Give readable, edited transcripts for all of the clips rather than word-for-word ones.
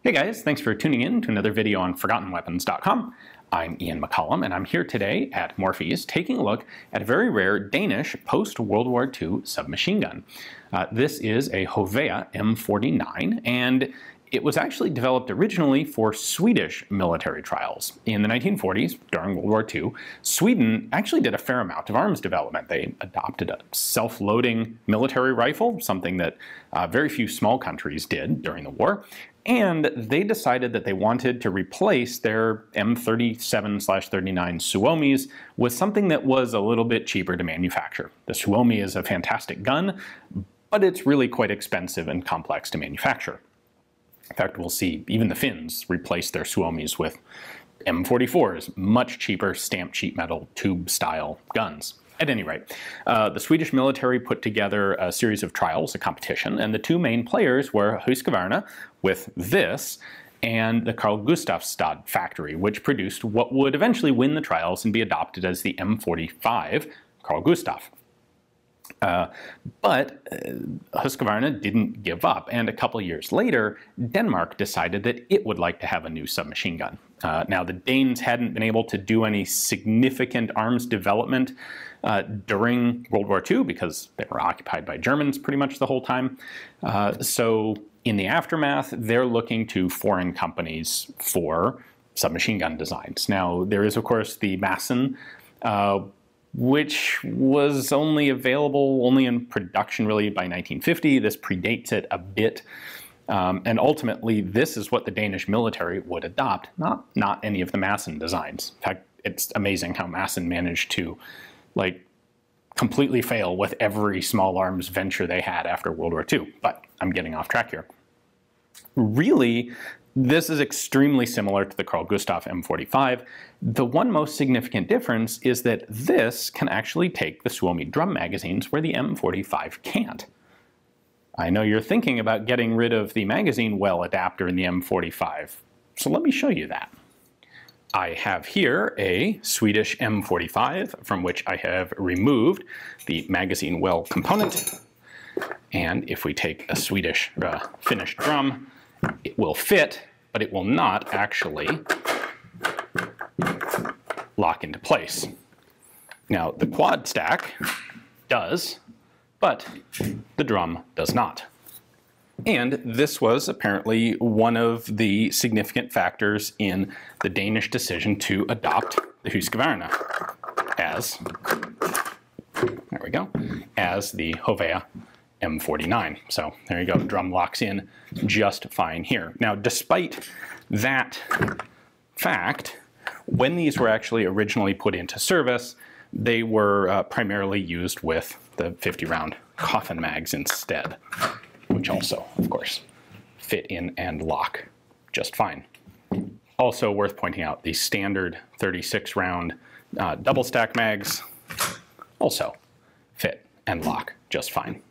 Hey guys, thanks for tuning in to another video on ForgottenWeapons.com. I'm Ian McCollum, and I'm here today at Morphe's taking a look at a very rare Danish post-World War II submachine gun. This is a Hovea M-49, and it was actually developed originally for Swedish military trials. In the 1940s, during World War II, Sweden actually did a fair amount of arms development. They adopted a self-loading military rifle, something that very few small countries did during the war. And they decided that they wanted to replace their M37/39 Suomis with something that was a little bit cheaper to manufacture. The Suomi is a fantastic gun, but it's really quite expensive and complex to manufacture. In fact, we'll see even the Finns replace their Suomis with M44s, much cheaper stamped sheet metal tube-style guns. At any rate, the Swedish military put together a series of trials, a competition, and the two main players were Huqvarna with this and the Carl Gustav Stads factory, which produced what would eventually win the trials and be adopted as the M45 Carl Gustav. But Huqvarna didn't give up, and a couple years later, Denmark decided that it would like to have a new submachine gun. Now, the Danes hadn't been able to do any significant arms development during World War II because they were occupied by Germans pretty much the whole time. So in the aftermath, they're looking to foreign companies for submachine gun designs. Now, there is, of course, the Masson, which was only available in production really by 1950. This predates it a bit. And ultimately, this is what the Danish military would adopt, not any of the Masson designs. In fact, it's amazing how Masson managed to completely fail with every small arms venture they had after World War II. But I'm getting off track here. Really, this is extremely similar to the Carl Gustav M45. The one most significant difference is that this can actually take the Suomi drum magazines where the M45 can't. I know you're thinking about getting rid of the magazine well adapter in the M45, so let me show you that. I have here a Swedish M45 from which I have removed the magazine well component. And if we take a Swedish finished drum, it will fit, but it will not actually lock into place. Now, the quad stack does, but the drum does not. And this was apparently one of the significant factors in the Danish decision to adopt the Huqvarna as, there we go, as the Hovea M49. So there you go, drum locks in just fine here. Now, despite that fact, when these were actually originally put into service, they were primarily used with the 50-round coffin mags instead, which also, of course, fit in and lock just fine. Also worth pointing out, the standard 36-round double stack mags also fit and lock just fine.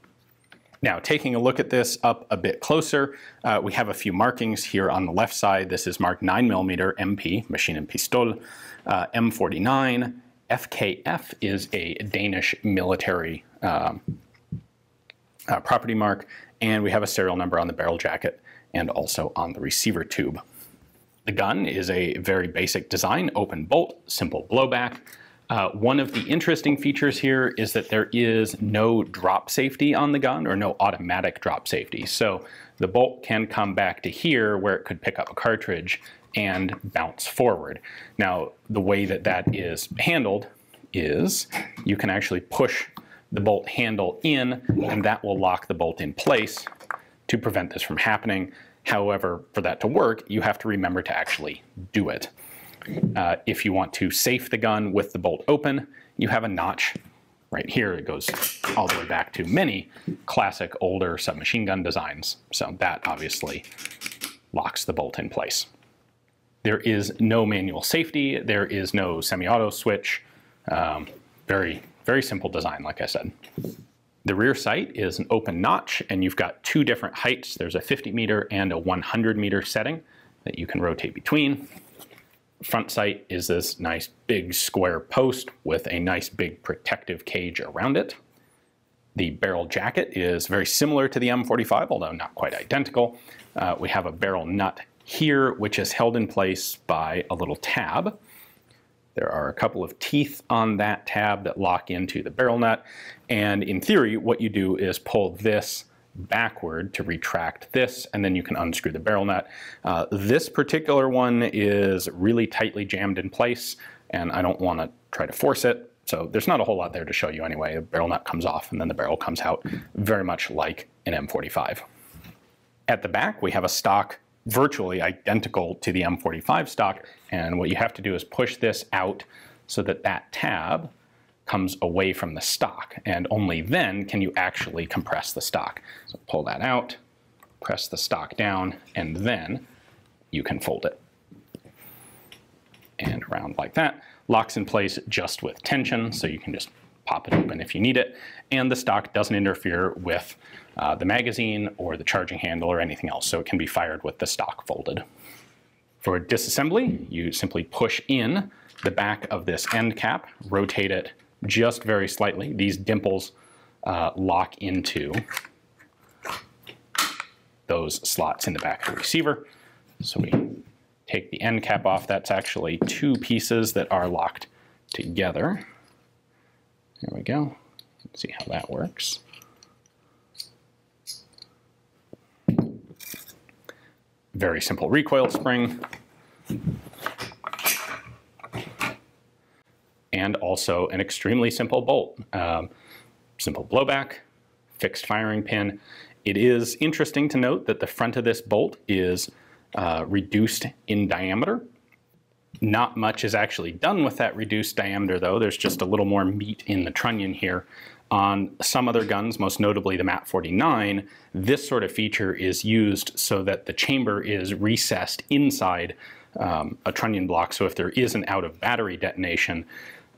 Now, taking a look at this up a bit closer, we have a few markings here on the left side. This is marked 9mm MP, Machine and Pistol, M49. FKF is a Danish military property mark, and we have a serial number on the barrel jacket and also on the receiver tube. The gun is a very basic design, open bolt, simple blowback. One of the interesting features here is that there is no drop safety on the gun, or no automatic drop safety. So the bolt can come back to here where it could pick up a cartridge and bounce forward. Now, the way that that is handled is you can actually push the bolt handle in, and that will lock the bolt in place to prevent this from happening. However, for that to work, you have to remember to actually do it. If you want to safe the gun with the bolt open, you have a notch right here. It goes all the way back to many classic older submachine gun designs. So that obviously locks the bolt in place. There is no manual safety. There is no semi-auto switch. Very, very simple design, like I said. The rear sight is an open notch, and you've got two different heights. There's a 50-meter and a 100-meter setting that you can rotate between. Front sight is this nice big square post with a nice big protective cage around it. The barrel jacket is very similar to the M45, although not quite identical. We have a barrel nut here, which is held in place by a little tab. There are a couple of teeth on that tab that lock into the barrel nut, and in theory what you do is pull this backward to retract this, and then you can unscrew the barrel nut. This particular one is really tightly jammed in place, and I don't want to try to force it, so there's not a whole lot there to show you anyway. The barrel nut comes off and then the barrel comes out, very much like an M45. At the back we have a stock virtually identical to the M45 stock, and what you have to do is push this out so that that tab comes away from the stock, and only then can you actually compress the stock. So pull that out, press the stock down, and then you can fold it. And around like that. Locks in place just with tension, so you can just pop it open if you need it, and the stock doesn't interfere with the magazine or the charging handle or anything else, so it can be fired with the stock folded. For disassembly, you simply push in the back of this end cap, rotate it just very slightly. These dimples lock into those slots in the back of the receiver. So we take the end cap off. That's actually two pieces that are locked together. There we go. Let's see how that works. Very simple recoil spring. And also an extremely simple bolt. Simple blowback, fixed firing pin. It is interesting to note that the front of this bolt is reduced in diameter. Not much is actually done with that reduced diameter though. There's just a little more meat in the trunnion here. On some other guns, most notably the M-49, this sort of feature is used so that the chamber is recessed inside a trunnion block, so if there is an out-of-battery detonation,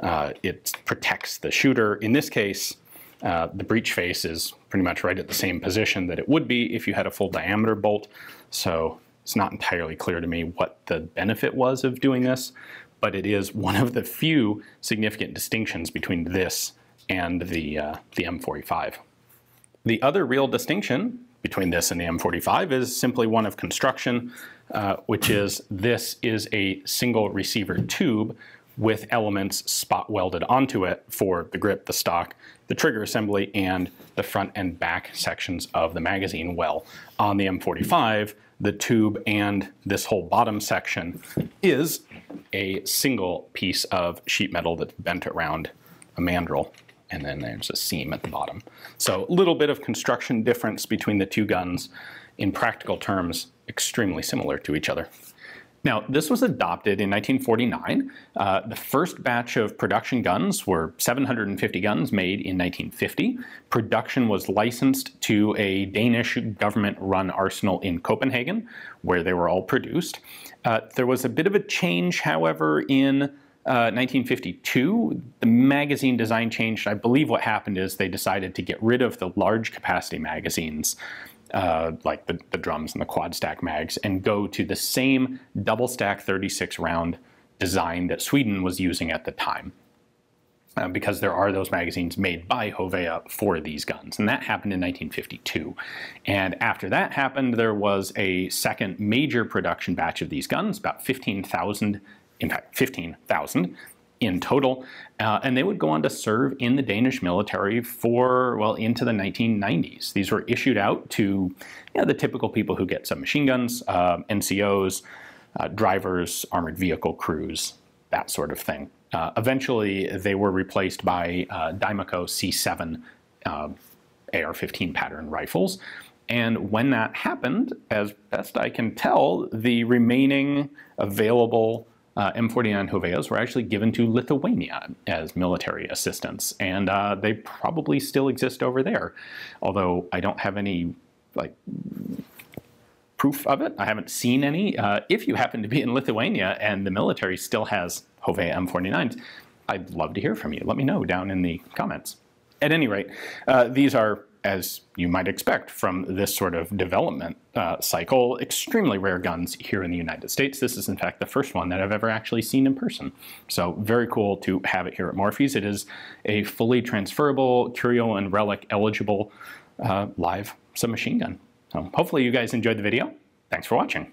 it protects the shooter. In this case, the breech face is pretty much right at the same position that it would be if you had a full diameter bolt, so it's not entirely clear to me what the benefit was of doing this, but it is one of the few significant distinctions between this and the M45. The other real distinction between this and the M45 is simply one of construction, which is this is a single receiver tube with elements spot welded onto it for the grip, the stock, the trigger assembly, and the front and back sections of the magazine well. On the M45, the tube and this whole bottom section is a single piece of sheet metal that's bent around a mandrel, and then there's a seam at the bottom. So a little bit of construction difference between the two guns. In practical terms, extremely similar to each other. Now, this was adopted in 1949. The first batch of production guns were 750 guns made in 1950. Production was licensed to a Danish government-run arsenal in Copenhagen, where they were all produced. There was a bit of a change, however, in 1952. The magazine design changed. I believe what happened is they decided to get rid of the large capacity magazines, like the drums and the quad stack mags, and go to the same double stack 36 round design that Sweden was using at the time. Because there are those magazines made by Hovea for these guns, and that happened in 1952. And after that happened, there was a second major production batch of these guns, about 15,000, in fact 15,000 in total, and they would go on to serve in the Danish military for, well, into the 1990s. These were issued out to the typical people who get submachine guns, NCOs, drivers, armored vehicle crews, that sort of thing. Eventually, they were replaced by Diemaco C7 AR-15 pattern rifles. And when that happened, as best I can tell, the remaining available M49 Hoveas were actually given to Lithuania as military assistance, and they probably still exist over there, although I don't have any proof of it. I haven't seen any. If you happen to be in Lithuania and the military still has Hovea M49s, I'd love to hear from you. Let me know down in the comments. At any rate, these are, as you might expect from this sort of development cycle, extremely rare guns here in the United States. This is in fact the first one that I've ever actually seen in person. So very cool to have it here at Morphy's. It is a fully transferable, curio and relic eligible live submachine gun. So hopefully you guys enjoyed the video. Thanks for watching.